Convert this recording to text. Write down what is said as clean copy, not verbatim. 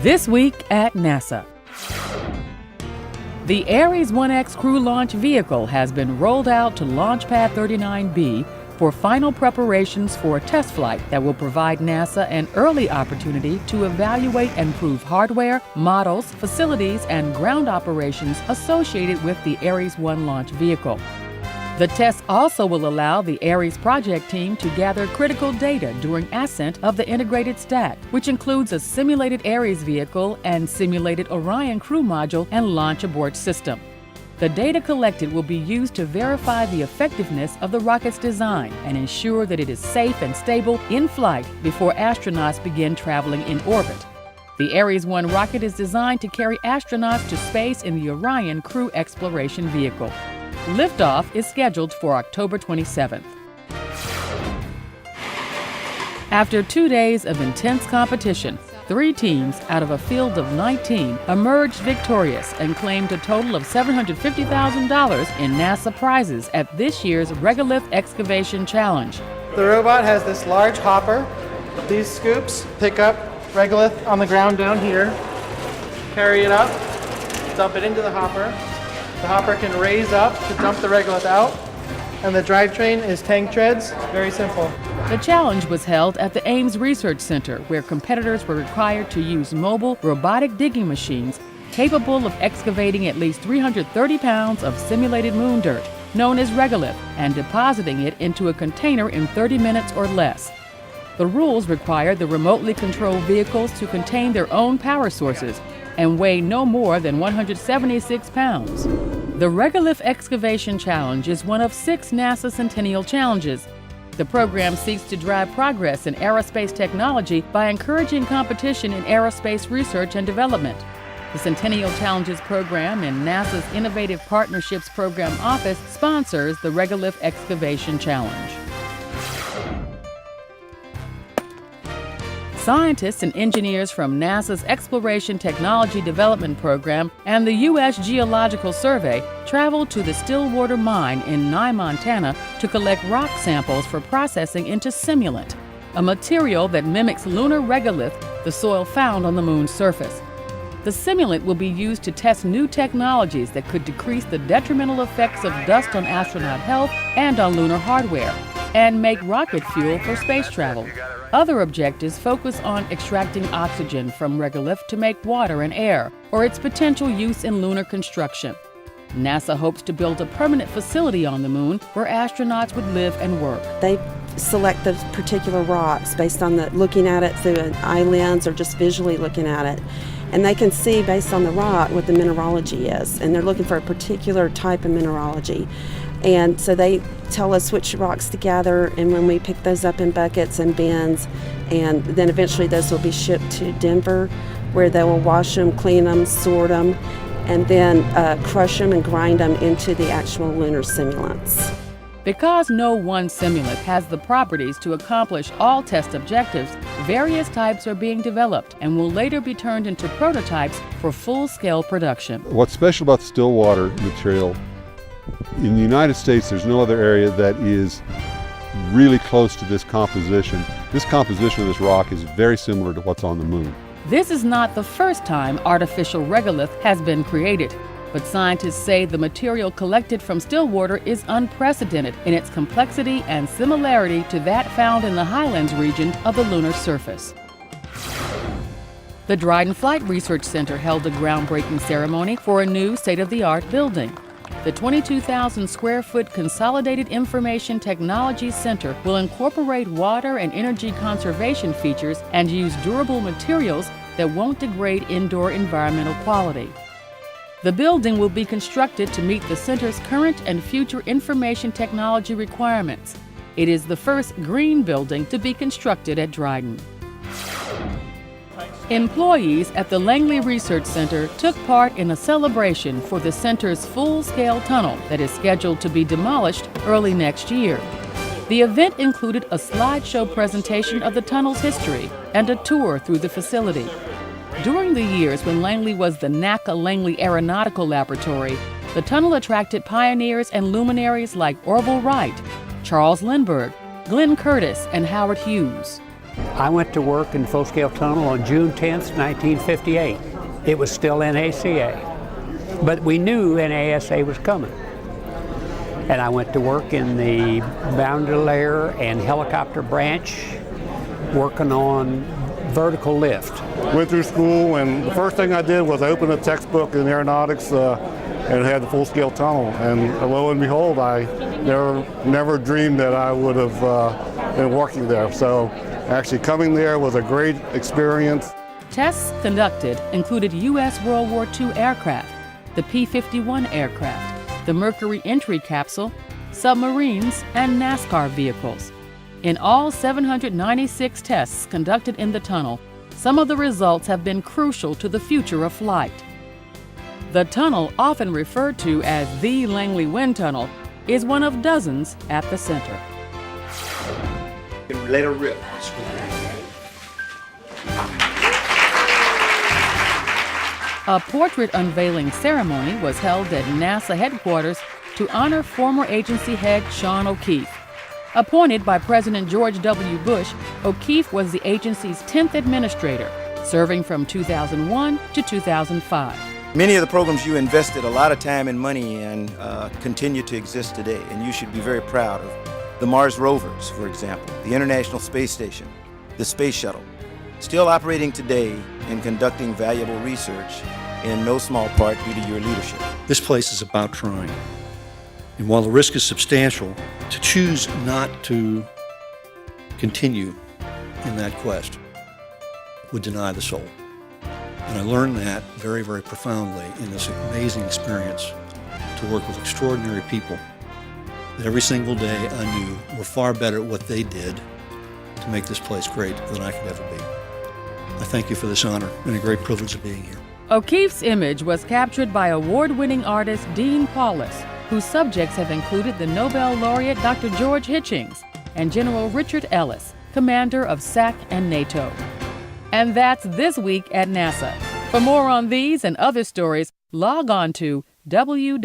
This week at NASA. The Ares 1X crew launch vehicle has been rolled out to Launch Pad 39B for final preparations for a test flight that will provide NASA an early opportunity to evaluate and prove hardware, models, facilities, and ground operations associated with the Ares 1 launch vehicle. The test also will allow the Ares project team to gather critical data during ascent of the integrated stack, which includes a simulated Ares vehicle and simulated Orion crew module and launch abort system. The data collected will be used to verify the effectiveness of the rocket's design and ensure that it is safe and stable in flight before astronauts begin traveling in orbit. The Ares 1 rocket is designed to carry astronauts to space in the Orion crew exploration vehicle. Liftoff is scheduled for October 27th. After 2 days of intense competition, 3 teams out of a field of 19 emerged victorious and claimed a total of $750,000 in NASA prizes at this year's Regolith Excavation Challenge. The robot has this large hopper. These scoops pick up regolith on the ground down here, carry it up, dump it into the hopper. The hopper can raise up to dump the regolith out, and the drivetrain is tank treads. Very simple. The challenge was held at the Ames Research Center, where competitors were required to use mobile robotic digging machines capable of excavating at least 330 pounds of simulated moon dirt, known as regolith, and depositing it into a container in 30 minutes or less. The rules require the remotely controlled vehicles to contain their own power sources and weigh no more than 176 pounds. The Regolith Excavation Challenge is one of 6 NASA Centennial Challenges. The program seeks to drive progress in aerospace technology by encouraging competition in aerospace research and development. The Centennial Challenges program in NASA's Innovative Partnerships Program Office sponsors the Regolith Excavation Challenge. Scientists and engineers from NASA's Exploration Technology Development Program and the U.S. Geological Survey traveled to the Stillwater mine in Nye, Montana to collect rock samples for processing into simulant, a material that mimics lunar regolith, the soil found on the moon's surface. The simulant will be used to test new technologies that could decrease the detrimental effects of dust on astronaut health and on lunar hardware, and make rocket fuel for space travel. Other objectives focus on extracting oxygen from regolith to make water and air, or its potential use in lunar construction. NASA hopes to build a permanent facility on the moon where astronauts would live and work. They select those particular rocks based on looking at it through an eye lens or just visually looking at it. And they can see based on the rock what the mineralogy is, and they're looking for a particular type of mineralogy. And so they tell us which rocks to gather, and when we pick those up in buckets and bins, and then eventually those will be shipped to Denver, where they will wash them, clean them, sort them, and then crush them and grind them into the actual lunar simulants. Because no one simulant has the properties to accomplish all test objectives, various types are being developed and will later be turned into prototypes for full-scale production. What's special about the Stillwater material, in the United States, there's no other area that is really close to this composition. This composition of this rock is very similar to what's on the moon. This is not the first time artificial regolith has been created, but scientists say the material collected from Stillwater is unprecedented in its complexity and similarity to that found in the highlands region of the lunar surface. The Dryden Flight Research Center held a groundbreaking ceremony for a new state-of-the-art building. The 22,000 square foot Consolidated Information Technology Center will incorporate water and energy conservation features and use durable materials that won't degrade indoor environmental quality. The building will be constructed to meet the center's current and future information technology requirements. It is the first green building to be constructed at Dryden. Employees at the Langley Research Center took part in a celebration for the center's full-scale tunnel that is scheduled to be demolished early next year. The event included a slideshow presentation of the tunnel's history and a tour through the facility. During the years when Langley was the NACA Langley Aeronautical Laboratory, the tunnel attracted pioneers and luminaries like Orville Wright, Charles Lindbergh, Glenn Curtiss, and Howard Hughes. I went to work in the full-scale tunnel on June 10th, 1958. It was still NACA, but we knew NASA was coming. And I went to work in the boundary layer and helicopter branch, working on vertical lift. Went through school, and the first thing I did was I opened a textbook in aeronautics and it had the full-scale tunnel. And lo and behold, I never dreamed that I would have been working there. So actually coming there was a great experience. Tests conducted included U.S. World War II aircraft, the P-51 aircraft, the Mercury entry capsule, submarines, and NASCAR vehicles. In all 796 tests conducted in the tunnel, some of the results have been crucial to the future of flight. The tunnel, often referred to as the Langley Wind Tunnel, is one of dozens at the center. Let her rip. A portrait unveiling ceremony was held at NASA headquarters to honor former agency head Sean O'Keefe. Appointed by President George W. Bush, O'Keefe was the agency's 10th administrator, serving from 2001 to 2005. Many of the programs you invested a lot of time and money in continue to exist today, and you should be very proud of the Mars rovers, for example, the International Space Station, the Space Shuttle, still operating today and conducting valuable research in no small part due to your leadership. This place is about trying. And while the risk is substantial, to choose not to continue in that quest would deny the soul. And I learned that very, very profoundly in this amazing experience to work with extraordinary people that every single day I knew were far better at what they did to make this place great than I could ever be. I thank you for this honor and a great privilege of being here. O'Keefe's image was captured by award-winning artist Dean Paulus, whose subjects have included the Nobel laureate Dr. George Hitchings and General Richard Ellis, commander of SAC and NATO. And that's this week at NASA. For more on these and other stories, log on to www.nasa.gov.